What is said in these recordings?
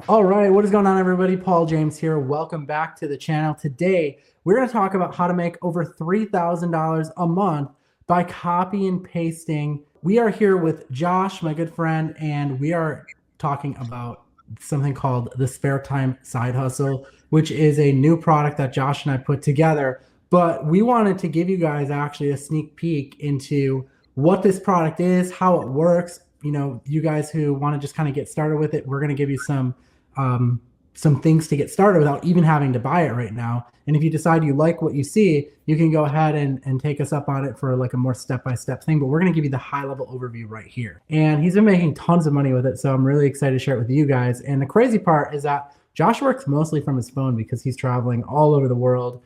All right, what is going on, everybody? Paul James here. Welcome back to the channel. Today, we're going to talk about how to make over $3,000 a month by copy and pasting. We are here with Josh, my good friend, and we are talking about something called the Spare Time Side Hustle, which is a new product that Josh and I put together. But we wanted to give you guys actually a sneak peek into what this product is, how it works. You know, you guys who want to just kind of get started with it, we're going to give you um, some things to get started without even having to buy it right now. And if you decide you like what you see, you can go ahead and take us up on it for like a more step-by-step thing. But we're going to give you the high-level overview right here. And he's been making tons of money with it, so I'm really excited to share it with you guys. And the crazy part is that Josh works mostly from his phone because he's traveling all over the world.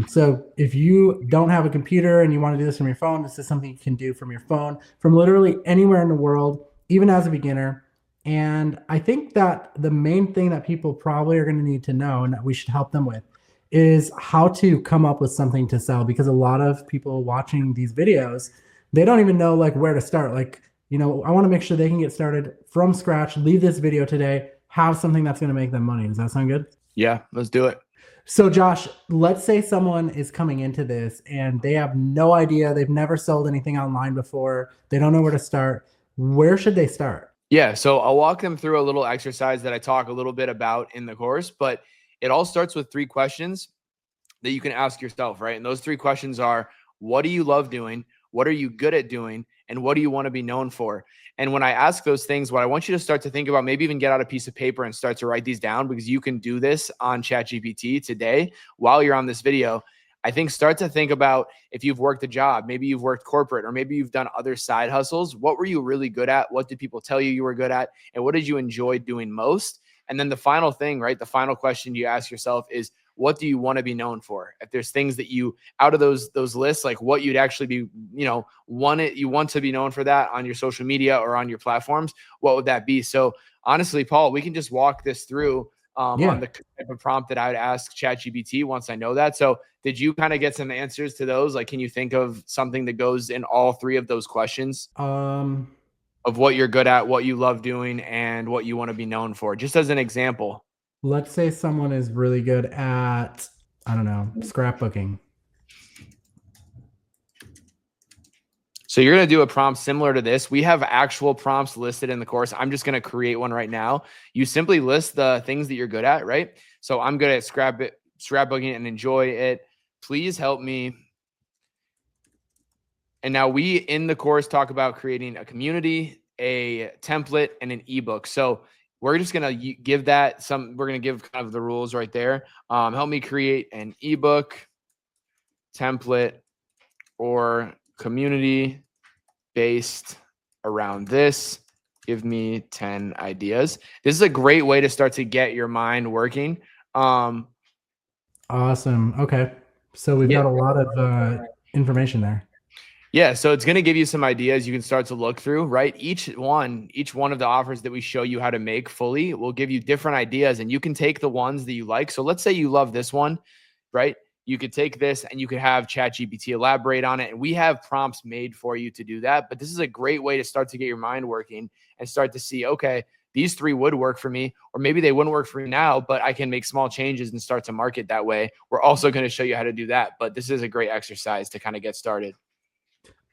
So if you don't have a computer and you want to do this from your phone, this is something you can do from your phone, from literally anywhere in the world, even as a beginner. And I think that the main thing that people probably are going to need to know and that we should help them with is how to come up with something to sell, because a lot of people watching these videos, they don't even know like where to start. Like, you know, I want to make sure they can get started from scratch, leave this video today, have something that's going to make them money. Does that sound good? Yeah, let's do it. So, Josh, let's say someone is coming into this and they have no idea, they've never sold anything online before, they don't know where to start. Where should they start? Yeah, so I'll walk them through a little exercise that I talk a little bit about in the course, but it all starts with three questions that you can ask yourself, right? And those three questions are: what do you love doing? What are you good at doing? And what do you want to be known for? And when I ask those things, what I want you to start to think about, maybe even get out a piece of paper and start to write these down, because you can do this on ChatGPT today while you're on this video. I think start to think about, if you've worked a job, maybe you've worked corporate, or maybe you've done other side hustles. What were you really good at? What did people tell you you were good at? And what did you enjoy doing most? And then the final thing, right? The final question you ask yourself is, what do you want to be known for? If there's things that you, out of those lists, like what you'd actually be, you want to be known for that on your social media or on your platforms, what would that be? So honestly, Paul, we can just walk this through on Yeah. the type of prompt that I would ask ChatGPT once I know that. So did you kind of get some answers to those? Like, can you think of something that goes in all three of those questions Um, of what you're good at, what you love doing, and what you want to be known for, just as an example? let's say someone is really good at, I don't know, scrapbooking. So you're going to do a prompt similar to this. We have actual prompts listed in the course. I'm just going to create one right now. You simply list the things that you're good at, right? So I'm good at scrapbooking and enjoy it. Please help me. And now we in the course talk about creating a community, a template, and an ebook. So we're just going to give that some, we're going to give kind of the rules right there. Help me create an ebook, template, or community based around this. Give me 10 ideas. This is a great way to start to get your mind working. Awesome. Okay. So we've Yeah. got a lot of information there. Yeah, so it's going to give you some ideas you can start to look through, right? Each one of the offers that we show you how to make fully will give you different ideas, and you can take the ones that you like. So let's say you love this one, right? You could take this and you could have ChatGPT elaborate on it. And we have prompts made for you to do that. But this is a great way to start to get your mind working and start to see, okay, these three would work for me, or maybe they wouldn't work for me now, but I can make small changes and start to market that way. We're also going to show you how to do that. But this is a great exercise to kind of get started.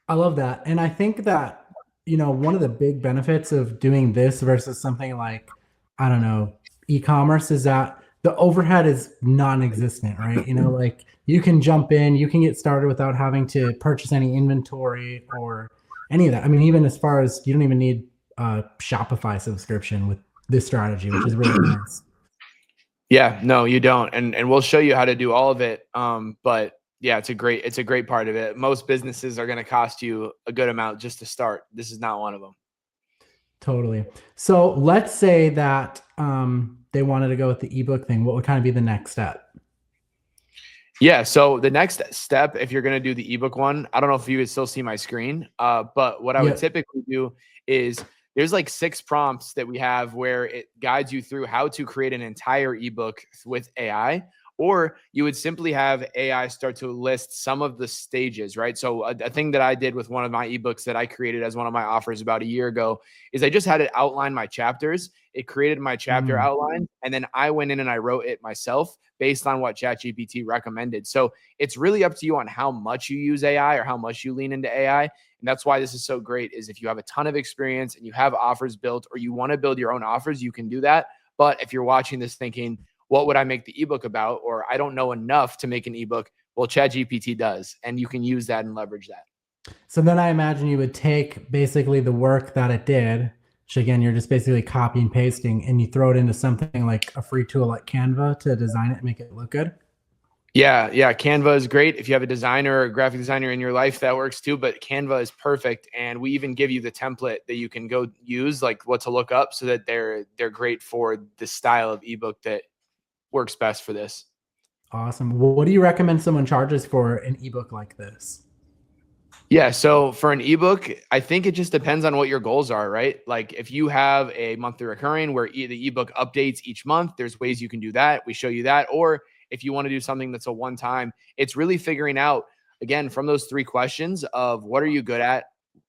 I love that. And I think that, you know, one of the big benefits of doing this versus something like, I don't know, e-commerce is that the overhead is non-existent, right? You know, like you can jump in, you can get started without having to purchase any inventory or any of that. I mean, even as far as you don't even need a Shopify subscription with this strategy, which is really nice. Yeah, no, you don't. And we'll show you how to do all of it. But yeah, it's a great part of it. Most businesses are going to cost you a good amount just to start. This is not one of them. Totally. So let's say that they wanted to go with the ebook thing. What would kind of be the next step? Yeah, so the next step, if you're going to do the ebook one, I don't know if you would still see my screen, but what I would Yeah. typically do is there's like 6 prompts that we have where it guides you through how to create an entire ebook with AI, Or you would simply have AI start to list some of the stages, right? So a thing that I did with one of my ebooks that I created as one of my offers about a year ago is I just had it outline my chapters. It created my chapter Mm. outline, and then I went in and I wrote it myself based on what ChatGPT recommended. So it's really up to you on how much you use AI or how much you lean into AI. And that's why this is so great, is if you have a ton of experience and you have offers built, or you want to build your own offers, you can do that. But if you're watching this thinking, what would I make the ebook about? Or I don't know enough to make an ebook. Well, ChatGPT does, and you can use that and leverage that. So then I imagine you would take basically the work that it did, which again, you're just basically copy and pasting, and you throw it into something like a free tool like Canva to design it and make it look good. Yeah, Canva is great. If you have a designer or a graphic designer in your life, that works too. But Canva is perfect, and we even give you the template that you can go use, like what to look up, so that they're great for the style of ebook that works best for this. Awesome. What do you recommend someone charges for an ebook like this? Yeah, so for an ebook, I think it just depends on what your goals are, right? Like if you have a monthly recurring where the ebook updates each month, there's ways you can do that. We show you that. Or if you want to do something that's a one time, it's really figuring out, again, from those three questions of what are you good at,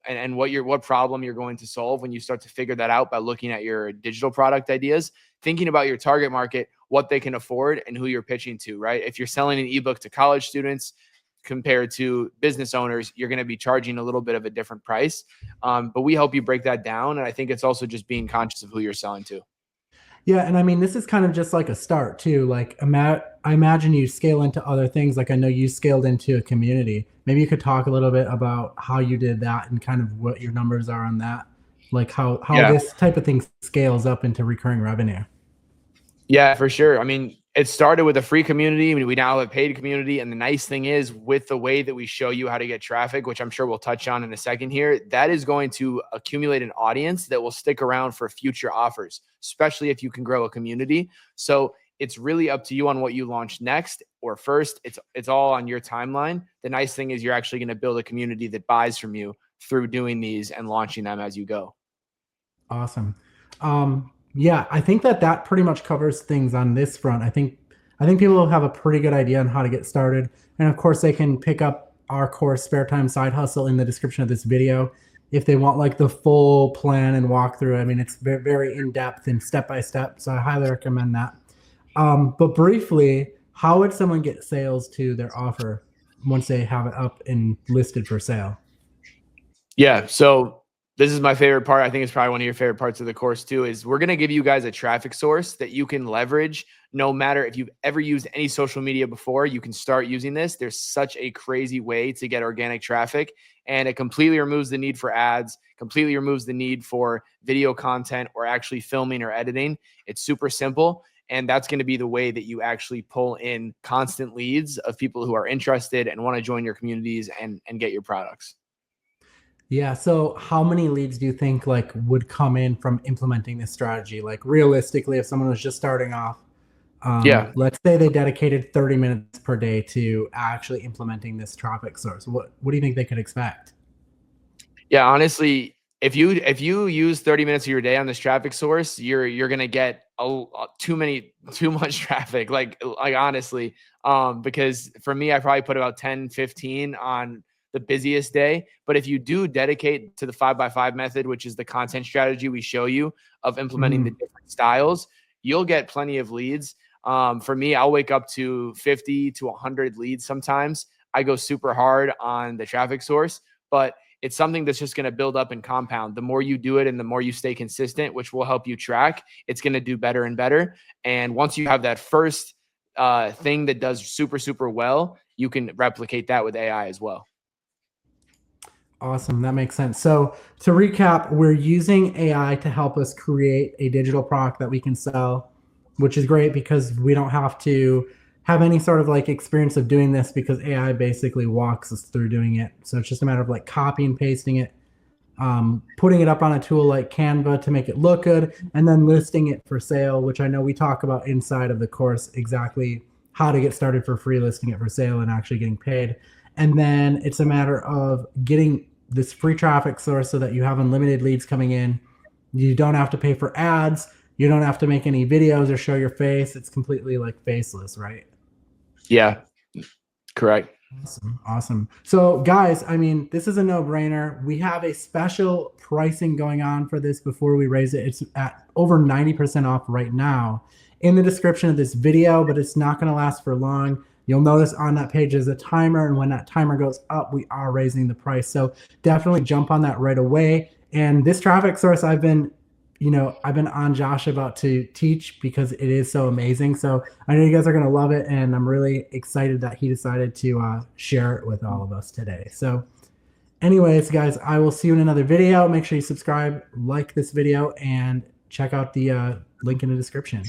and what problem you're going to solve. When you start to figure that out by looking at your digital product ideas, thinking about your target market, what they can afford, and who you're pitching to, right? If you're selling an ebook to college students compared to business owners, you're going to be charging a little bit of a different price. But we help you break that down. And I think it's also just being conscious of who you're selling to. Yeah, and I mean, this is kind of just like a start too. Like, I imagine you scale into other things. Like, I know you scaled into a community. Maybe you could talk a little bit about how you did that and kind of what your numbers are on that. Like how Yeah. this type of thing scales up into recurring revenue. Yeah, for sure. I mean, it started with a free community. I mean, we now have a paid community. And the nice thing is, with the way that we show you how to get traffic, which I'm sure we'll touch on in a second here, that is going to accumulate an audience that will stick around for future offers, especially if you can grow a community. So it's really up to you on what you launch next or first. It's all on your timeline. The nice thing is you're actually going to build a community that buys from you through doing these and launching them as you go. Awesome. Yeah, I think that pretty much covers things on this front. I think people will have a pretty good idea on how to get started, and of course, they can pick up our course, Spare Time Side Hustle, in the description of this video if they want like the full plan and walkthrough. I mean, it's very, very in depth and step by step, so I highly recommend that. But briefly, how would someone get sales to their offer once they have it up and listed for sale? Yeah. So this is my favorite part. I think it's probably one of your favorite parts of the course too, is we're going to give you guys a traffic source that you can leverage. No matter if you've ever used any social media before, you can start using this. There's such a crazy way to get organic traffic, and it completely removes the need for ads, completely removes the need for video content or actually filming or editing. It's super simple. And that's going to be the way that you actually pull in constant leads of people who are interested and want to join your communities and get your products. Yeah. So how many leads do you think like would come in from implementing this strategy? Like realistically, if someone was just starting off, Yeah. let's say they dedicated 30 minutes per day to actually implementing this traffic source. What do you think they could expect? Yeah, honestly, if you use 30 minutes of your day on this traffic source, you're gonna get too much traffic. Like honestly, because for me, I probably put about 10, 15 on the busiest day. But if you do dedicate to the 5x5 method, which is the content strategy we show you of implementing the Mhm. different styles, you'll get plenty of leads. For me, I'll wake up to 50 to 100 leads sometimes. I go super hard on the traffic source, but it's something that's just going to build up and compound. The more you do it and the more you stay consistent, which will help you track, it's going to do better and better. And once you have that first thing that does super, super well, you can replicate that with AI as well. Awesome. That makes sense. So to recap, we're using AI to help us create a digital product that we can sell, which is great because we don't have to have any sort of like experience of doing this because AI basically walks us through doing it. So it's just a matter of like copy and pasting it, putting it up on a tool like Canva to make it look good, and then listing it for sale, which I know we talk about inside of the course exactly how to get started for free, listing it for sale, and actually getting paid. And then it's a matter of getting this free traffic source so that you have unlimited leads coming in. You don't have to pay for ads. You don't have to make any videos or show your face. It's completely like faceless, right? Yeah, correct. Awesome. Awesome. So, guys, I mean, this is a no brainer. We have a special pricing going on for this before we raise it. It's at over 90% off right now in the description of this video, but it's not going to last for long. You'll notice on that page is a timer, and when that timer goes up, we are raising the price. So, definitely jump on that right away. And this traffic source, I've been on Josh about to teach because it is so amazing. So I know you guys are going to love it. And I'm really excited that he decided to share it with all of us today. So anyways, guys, I will see you in another video. Make sure you subscribe, like this video, and check out the link in the description.